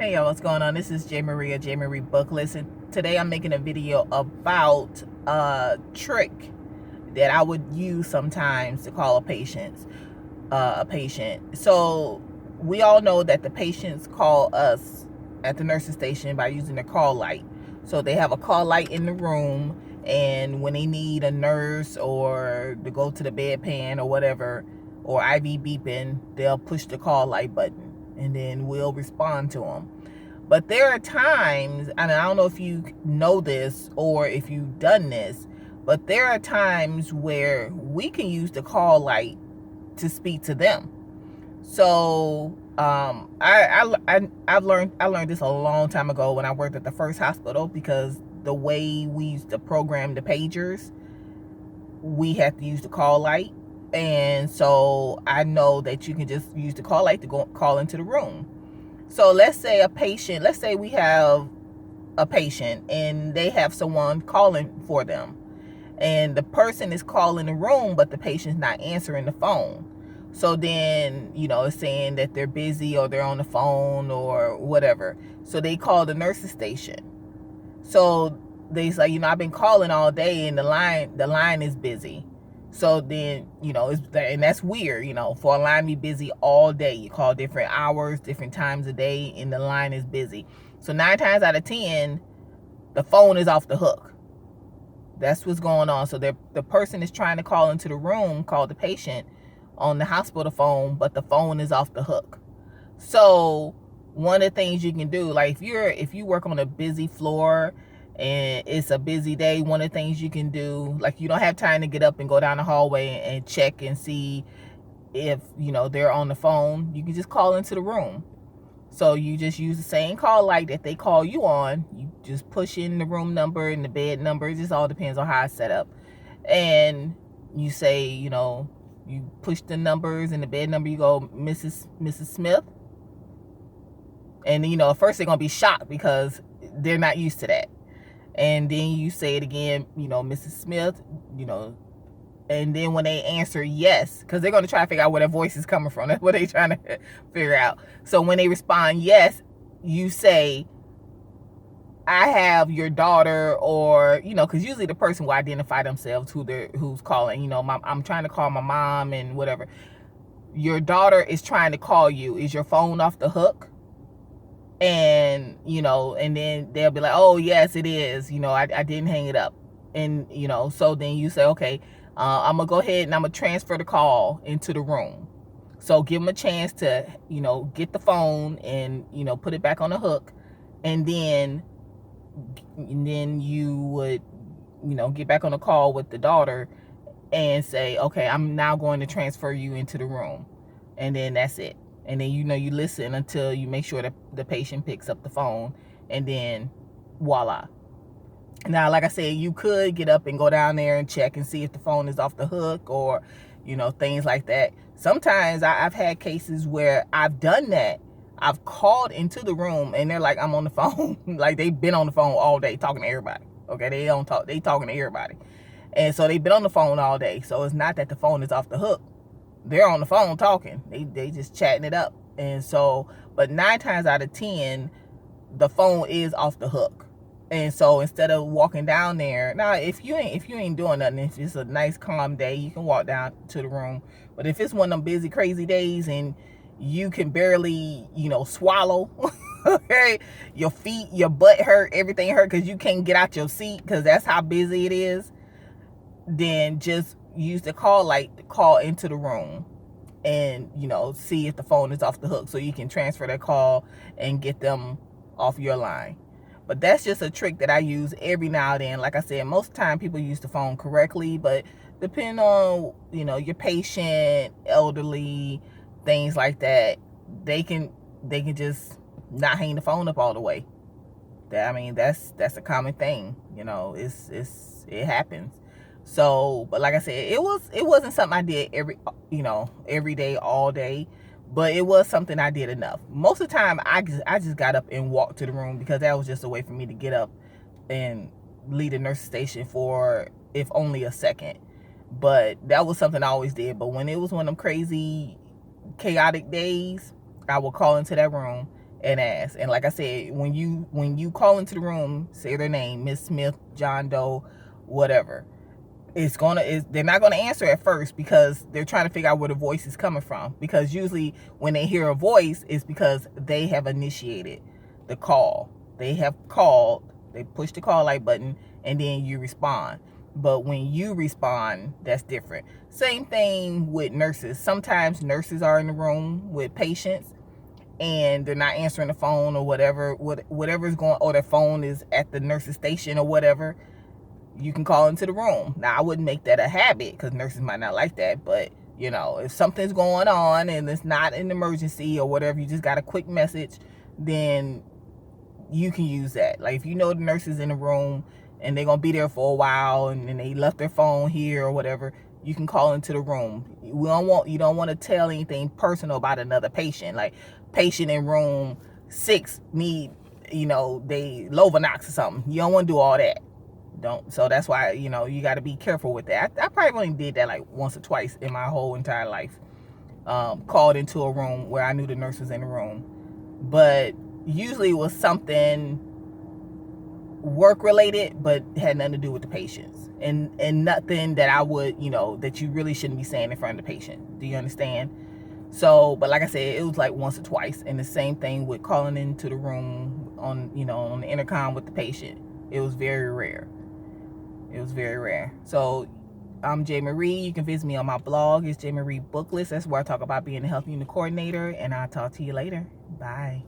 Hey y'all, what's going on? This is J Marie Booklist, and today I'm making a video about a trick that I would use sometimes to call a patient. So we all know that the patients call us at the nursing station by using the call light. So they have a call light in the room, and when they need a nurse or to go to the bedpan or whatever, or IV beeping, they'll push the call light button and then we'll respond to them. But there are times, and I don't know if you know this or if you've done this, but there are times where we can use the call light to speak to them. So I learned this a long time ago when I worked at the first hospital, because the way we used to program the pagers, we had to use the call light. And so I know that you can just use the call light to go call into the room. So let's say we have a patient and they have someone calling for them, and the person is calling the room, but the patient's not answering the phone. So then, it's saying that they're busy or they're on the phone or whatever. So they call the nurse's station. So they say, I've been calling all day and the line is busy. So then, and that's weird, for a line to be busy all day. You call different hours, different times a day, and the line is busy. So 9 times out of 10, the phone is off the hook. That's what's going on. So the person is trying to call into the room, call the patient on the hospital phone, but the phone is off the hook. So one of the things you can do, like if you work on a busy floor and it's a busy day, one of the things you can do, like you don't have time to get up and go down the hallway and check and see if they're on the phone, you can just call into the room. So you just use the same call light that they call you on. You just push in the room number and the bed number. It just all depends on how it's set up. And you say, you push the numbers and the bed number, you go, Mrs. Smith. And at first they're gonna be shocked because they're not used to that. And then you say it again, Mrs. Smith, and then when they answer yes, because they're going to try to figure out where their voice is coming from. That's what they're trying to figure out. So when they respond yes, you say, I have your daughter, or, because usually the person will identify themselves who's calling. I'm trying to call my mom and whatever. Your daughter is trying to call you. Is your phone off the hook? And, and then they'll be like, oh, yes, it is. I didn't hang it up. And, so then you say, okay, I'm going to go ahead and I'm going to transfer the call into the room. So give them a chance to, get the phone and, put it back on the hook. And then you would, get back on the call with the daughter and say, okay, I'm now going to transfer you into the room. And then that's it. And then, you listen until you make sure that the patient picks up the phone, and then voila. Now, like I said, you could get up and go down there and check and see if the phone is off the hook, or, things like that. Sometimes I've had cases where I've done that. I've called into the room and they're like, I'm on the phone. Like they've been on the phone all day talking to everybody. Okay, they talking to everybody. And so they've been on the phone all day. So it's not that the phone is off the hook. They're on the phone talking. They just chatting it up. And so, but 9 times out of 10, the phone is off the hook. And so instead of walking down there, now if you ain't doing nothing, if it's a nice calm day, you can walk down to the room. But if it's one of them busy, crazy days and you can barely, swallow, okay, your feet, your butt hurt, everything hurt because you can't get out your seat because that's how busy it is, then just use the call light to call into the room and, see if the phone is off the hook so you can transfer that call and get them off your line. But that's just a trick that I use every now and then. Like I said, most of the time people use the phone correctly, but depending on, your patient, elderly, things like that, they can just not hang the phone up all the way. That's a common thing. It happens. So, but like I said, it wasn't something I did every day, all day, but it was something I did enough. Most of the time, I just got up and walked to the room because that was just a way for me to get up and leave the nurse station for, if only a second. But that was something I always did. But when it was one of them crazy, chaotic days, I would call into that room and ask. And like I said, when you call into the room, say their name, Miss Smith, John Doe, whatever. They're not gonna answer at first because they're trying to figure out where the voice is coming from. Because usually when they hear a voice, it's because they have initiated the call. They have called, they push the call light button, and then you respond. But when you respond, that's different. Same thing with nurses. Sometimes nurses are in the room with patients and they're not answering the phone or whatever's going, or their phone is at the nurse's station or whatever. You can call into the room. Now, I wouldn't make that a habit because nurses might not like that, but you know, if something's going on and it's not an emergency or whatever, you just got a quick message, then you can use that. Like if you know the nurse is in the room and they're gonna be there for a while and then they left their phone here or whatever, you can call into the room. You don't want to tell anything personal about another patient. Like patient in room 6 need, they Lovenox or something. You don't want to do all that. So that's why, you got to be careful with that. I probably only did that like once or twice in my whole entire life. Called into a room where I knew the nurse was in the room, but usually it was something work related, but had nothing to do with the patients, and nothing that I would, that you really shouldn't be saying in front of the patient. Do you understand? So, but like I said, it was like once or twice. And the same thing with calling into the room on the intercom with the patient. It was very rare. It was very rare. So I'm J. Marie. You can visit me on my blog. It's J. Marie Booklist. That's where I talk about being a health unit coordinator. And I'll talk to you later. Bye.